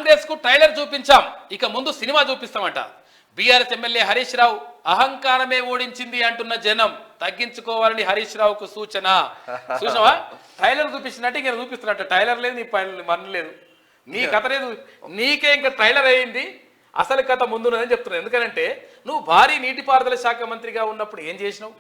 కాంగ్రెస్ కు ట్రైలర్ చూపించాం, ఇక ముందు cinema చూపిస్తామట. BRS MLA Harish Rao అహంకారమే ఓడించింది అంటున్న జనం తగ్గించుకోవాలని హరీష్ రావుకు సూచన. చూసావా, ట్రైలర్ చూపించినట్టు ఇంకా చూపిస్తున్నట్టు. ట్రైలర్ లేదు, నీ మన లేదు, నీ కథ లేదు, నీకే ఇంకా ట్రైలర్ అయ్యింది, అసలు కథ ముందున్నదని చెప్తున్నాను. ఎందుకంటే నువ్వు భారీ నీటిపారుదల శాఖ మంత్రిగా ఉన్నప్పుడు ఏం చేసినావు,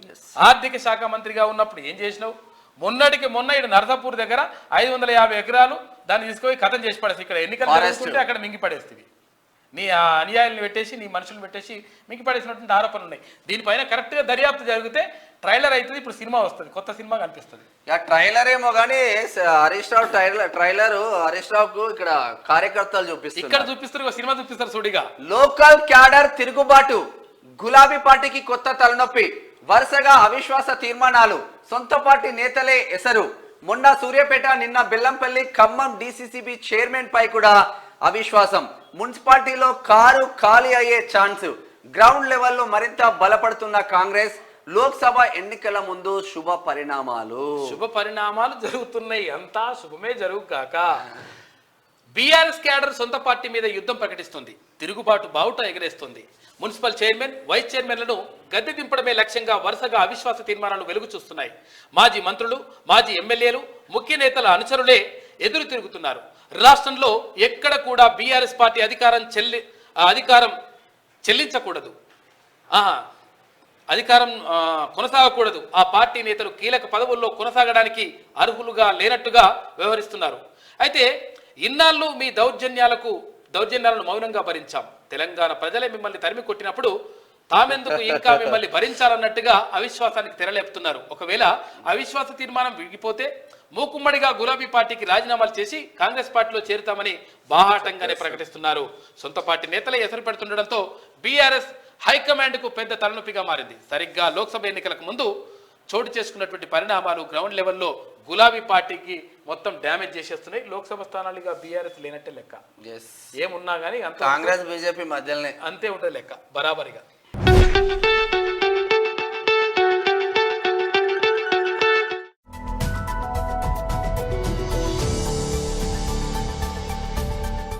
ఆర్థిక శాఖ మంత్రిగా ఉన్నప్పుడు ఏం చేసినావు. మొన్నటికి మొన్న ఇక్కడ నరసాపూర్ దగ్గర 550 ఎకరాలు దాన్ని తీసుకొని కథం చేసి పడేసి, ఇక్కడ ఎన్నికలు జరుగుతుంటే అక్కడ మింగి పడేస్తుంది. నీ అనుయాయులను పెట్టేసి, నీ మనుషులను పెట్టేసి మింగి పడేసినటువంటి ఆరోపణలు ఉన్నాయి. దీనిపైన కరెక్ట్గా దర్యాప్తు జరిగితే ట్రైలర్ అవుతుంది, ఇప్పుడు సినిమా వస్తుంది, కొత్త సినిమా కనిపిస్తుంది. ట్రైలర్ ఏమో కానీ హరీష్ రావు ట్రైలర్ హరీష్ రావుకు ఇక్కడ కార్యకర్తలు చూపిస్తారు, ఇక్కడ చూపిస్తారు, సినిమా చూపిస్తారు. చూడిగా లోకల్ క్యాడర్ తిరుగుబాటు, గులాబీ పార్టీకి కొత్త తలనొప్పి, వరుసగా అవిశ్వాస తీర్మానాలు, సొంత పార్టీ నేతలే ఎసరు. మొన్న సూర్యాపేట, నిన్న బెల్లంపల్లి, ఖమ్మం డీసీసీబీ చైర్మన్ పై కూడా అవిశ్వాసం. మున్సిపాలిటీలో కారు ఖాళీ అయ్యే ఛాన్స్. గ్రౌండ్ లెవెల్లో మరింత బలపడుతున్న కాంగ్రెస్. లోక్సభ ఎన్నికల ముందు శుభ పరిణామాలు జరుగుతున్నాయి. అంతా శుభమే జరుగుగాక. బీఆర్ఎస్ క్యాడర్ సొంత పార్టీ మీద యుద్ధం ప్రకటిస్తుంది, తిరుగుబాటు బావుట ఎగరేస్తుంది. మున్సిపల్ చైర్మన్, వైస్ చైర్మన్లను గద్దె దింపడమే లక్ష్యంగా వరుసగా అవిశ్వాస తీర్మానాలు వెలుగు చూస్తున్నాయి. మాజీ మంత్రులు, మాజీ ఎమ్మెల్యేలు, ముఖ్య నేతల అనుచరులే ఎదురు తిరుగుతున్నారు. రాష్ట్రంలో ఎక్కడ కూడా బీఆర్ఎస్ పార్టీ అధికారం చెల్లించకూడదు, అధికారం కొనసాగకూడదు. ఆ పార్టీ నేతలు కీలక పదవుల్లో కొనసాగడానికి అర్హులుగా లేనట్టుగా వ్యవహరిస్తున్నారు. అయితే ఇన్నాళ్ళు మీ దౌర్జన్యాలను మౌనంగా భరించాం. తెలంగాణ ప్రజలే మిమ్మల్ని తరిమి కొట్టినప్పుడు తామెందుకు ఇంకా మిమ్మల్ని భరించాలన్నట్టుగా అవిశ్వాసానికి తెరలేపుతున్నారు. ఒకవేళ అవిశ్వాస తీర్మానం విడిగిపోతే మూకుమ్మడిగా గులాబీ పార్టీకి రాజీనామాలు చేసి కాంగ్రెస్ పార్టీలో చేరుతామని బాహాటంగానే ప్రకటిస్తున్నారు. సొంత పార్టీ నేతలే ఎసరు పెడుతుండడంతో బీఆర్ఎస్ హైకమాండ్ కు పెద్ద తలనొప్పిగా మారింది. సరిగ్గా లోక్సభ ఎన్నికలకు ముందు చోటు చేసుకున్నటువంటి పరిణామాలు గ్రౌండ్ లెవెల్లో గులాబీ పార్టీకి మొత్తం డ్యామేజ్ చేసేస్తున్నాయి. లోక్సభ స్థానాలుగా బీఆర్ఎస్ లేనట్టే లెక్క. ఏమున్నా కానీ అంత కాంగ్రెస్ బీజేపీ మధ్యలోనే అంతే ఉంటుంది లెక్క, బరాబరిగా.